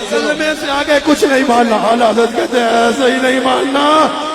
کلمے سے آگے کچھ نہیں ماننا. اعلیٰ حضرت کہتے ہیں ایسے ہی نہیں ماننا,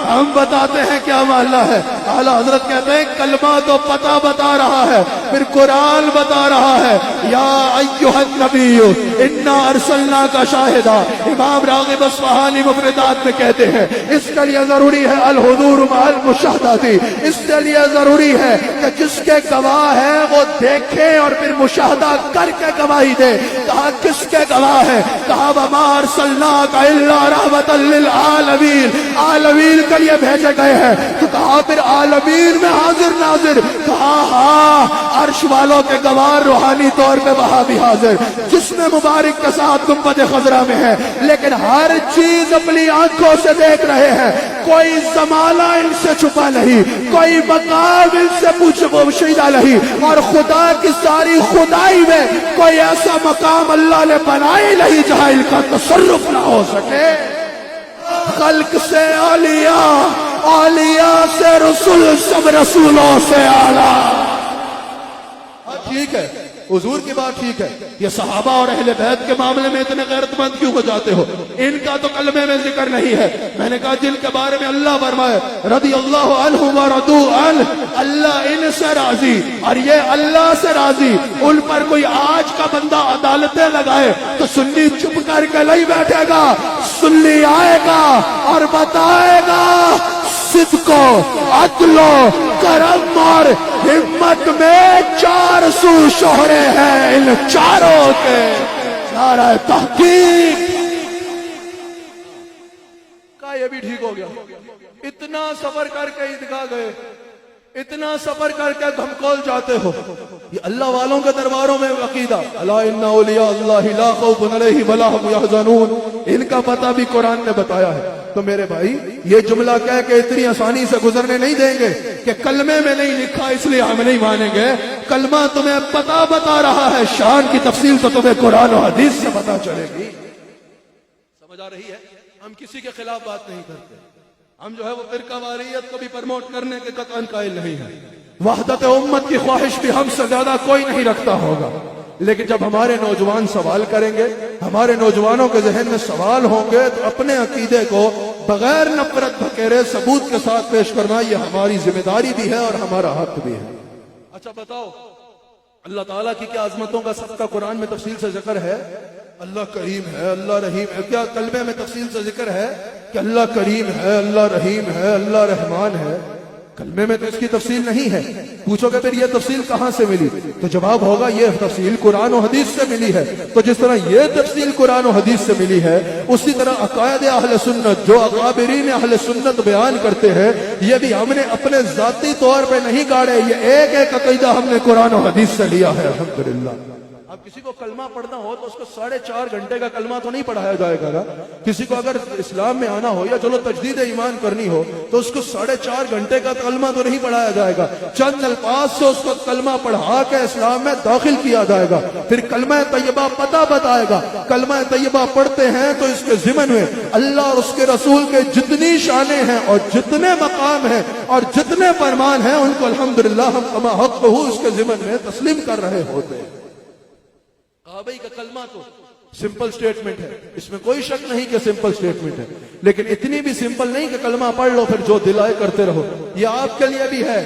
ہم بتاتے ہیں کیا ماننا ہے. اعلیٰ حضرت کہتے ہیں کلمہ تو پتہ بتا رہا ہے, پھر قرآن بتا رہا ہے. یا ایھا النبی انا ارسلناک شاہدا. امام راغب اصفہانی مفردات میں کہتے ہیں اس کے لیے ضروری ہے الحضور مع المشاہدات. اس کے لیے ضروری ہے کہ جس کے گواہ ہے وہ دیکھے اور پھر مشاہدہ کر کے گواہی دے. کہا کس کے گواہ ہے؟ کہا وما ارسلناک الا رحمۃ للعالمین, عالمین کے لیے بھیجے گئے ہیں. تو کہا پھر عالمین میں حاضر ناظر. کہا ہاں عرش والوں کے گواہ روحانی طور پہ وہاں بھی حاضر. جسم مبارک کے ساتھ گنبد خضرا میں ہے, لیکن ہر چیز اپنی آنکھوں سے دیکھ رہے ہیں. کوئی زمانہ ان سے چھپا نہیں, کوئی مقام ان سے پوشیدہ نہیں, اور خدا کی ساری خدائی میں کوئی ایسا مقام اللہ نے بنائی نہیں جہاں ان کا تصرف نہ ہو سکے. خلق سے اولیاء, اولیاء سے رسول, سب رسولوں سے اعلیٰ. ٹھیک ہے حضور کی بات ٹھیک ہے, یہ صحابہ اور اہل بیت کے معاملے میں اتنے غیرت مند کیوں ہو جاتے ہو؟ ان کا تو کلمے میں ذکر نہیں ہے. میں نے کہا جن کے بارے میں اللہ فرمائے رضی اللہ عنہم ورضوا عنہ, اللہ ان سے راضی اور یہ اللہ سے راضی. ان پر کوئی آج کا بندہ عدالتیں لگائے تو سنی چپ کر کے نہیں بیٹھے گا. سنی آئے گا اور بتائے گا صدق و عدل و کرم اور ہمت میں 400 شہرے ہیں ان چاروں کے. نعرہ تحقیق کا یہ بھی ٹھیک ہو گیا. اتنا سفر کر کے عیدگاہ گئے, اتنا سفر کر کے دھمکول جاتے ہو. یہ اللہ والوں کے درباروں میں عقیدہ الا ان اولیاء اللہ لا خوف علیہم ولا هم يحزنون, ان کا پتہ بھی قرآن نے بتایا ہے. تو میرے بھائی یہ جملہ کہہ کے اتنی آسانی سے گزرنے نہیں دیں گے کہ کلمے میں نہیں لکھا اس لیے ہم نہیں مانیں گے. کلمہ تمہیں پتہ بتا رہا ہے, شان کی تفصیل تو تمہیں قرآن و حدیث سے پتہ چلے گی. سمجھ آ رہی ہے؟ ہم کسی کے خلاف بات نہیں کرتے. ہم جو ہے وہ فرقہ واریت کو بھی پرموٹ کرنے کے قطعاً قائل نہیں ہیں. وحدت امت کی خواہش بھی ہم سے زیادہ کوئی نہیں رکھتا ہوگا. لیکن جب ہمارے نوجوان سوال کریں گے, ہمارے نوجوانوں کے ذہن میں سوال ہوں گے, تو اپنے عقیدے کو بغیر نفرت بھکیرے ثبوت کے ساتھ پیش کرنا یہ ہماری ذمہ داری بھی ہے اور ہمارا حق بھی ہے. اچھا بتاؤ اللہ تعالیٰ کی کیا عظمتوں کا سب کا قرآن میں تفصیل سے ذکر ہے؟ اللہ کریم ہے, اللہ رحیم ہے. کیا کلمے میں تفصیل سے ذکر ہے کہ اللہ کریم ہے, اللہ رحیم ہے, اللہ رحمان ہے؟ کلمے میں تو اس کی تفصیل نہیں ہے. پوچھو کہ پھر یہ تفصیل کہاں سے ملی؟ تو جواب ہوگا یہ تفصیل قرآن و حدیث سے ملی ہے. تو جس طرح یہ تفصیل قرآن و حدیث سے ملی ہے, اسی طرح عقائد اہل سنت جو اکابرین اہل سنت بیان کرتے ہیں, یہ بھی ہم نے اپنے ذاتی طور پہ نہیں گاڑے. یہ ایک ایک عقیدہ ہم نے قرآن و حدیث سے لیا ہے الحمدللہ. اب کسی کو کلمہ پڑھنا ہو تو اس کو 4.5 گھنٹے کا کلمہ تو نہیں پڑھایا جائے گا. کسی کو اگر اسلام میں آنا ہو یا چلو تجدید ایمان کرنی ہو تو اس کو 4.5 گھنٹے کا کلمہ تو نہیں پڑھایا جائے گا. چند الفاظ سے اس کو کلمہ پڑھا کے اسلام میں داخل کیا جائے گا. پھر کلمہ طیبہ پتہ بتائے گا. کلمہ طیبہ پڑھتے ہیں تو اس کے ضمن میں اللہ اور اس کے رسول کے جتنی شانیں ہیں اور جتنے مقام ہیں اور جتنے فرمان ہیں, ان کو الحمدللہ ہم کما حق ہو اس کے ضمن میں تسلیم کر رہے ہوتے ہیں. کعبہ کا کلمہ تو سمپل سٹیٹمنٹ ہے, اس میں کوئی شک نہیں کہ سمپل سٹیٹمنٹ ہے, لیکن اتنی بھی سمپل نہیں کہ کلمہ پڑھ لو پھر جو دل آئے کرتے رہو. یہ آپ کے لیے بھی ہے.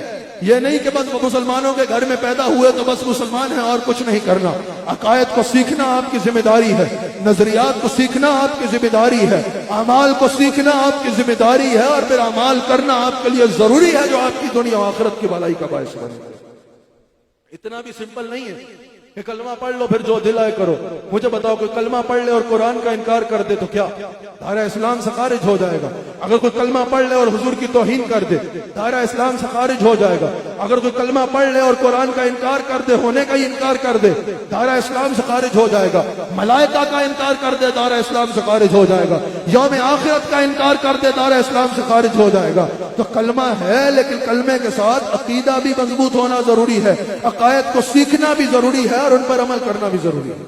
یہ نہیں کہ بس مسلمانوں کے گھر میں پیدا ہوئے تو بس مسلمان ہیں اور کچھ نہیں کرنا. عقائد کو سیکھنا آپ کی ذمہ داری ہے, نظریات کو سیکھنا آپ کی ذمہ داری ہے, اعمال کو سیکھنا آپ کی ذمہ داری ہے, اور پھر اعمال کرنا آپ کے لیے ضروری ہے جو آپ کی دنیا و آخرت کی بھلائی کا باعث بنے. اتنا بھی سمپل نہیں ہے کہ کلمہ پڑھ لو پھر جو دل آئے کرو. مجھے بتاؤ کوئی کلمہ پڑھ لے اور قرآن کا انکار کر دے تو کیا دائرہ اسلام سے خارج ہو جائے گا؟ اگر کوئی کلمہ پڑھ لے اور حضور کی توہین کر دے دائرہ اسلام سے خارج ہو جائے گا. اگر کوئی کلمہ پڑھ لے اور قرآن کا انکار کر دے, ہونے کا ہی انکار کر دے, دائرہ اسلام سے خارج ہو جائے گا. ملائکہ کا انکار کر دے دائرہ اسلام سے خارج ہو جائے گا. یوم آخرت کا انکار کر دے دائرہ اسلام سے خارج ہو جائے گا. تو کلمہ ہے, لیکن کلمے کے ساتھ عقیدہ بھی مضبوط ہونا ضروری ہے, عقائد کو سیکھنا بھی ضروری ہے, اور ان پر عمل کرنا بھی ضروری ہے.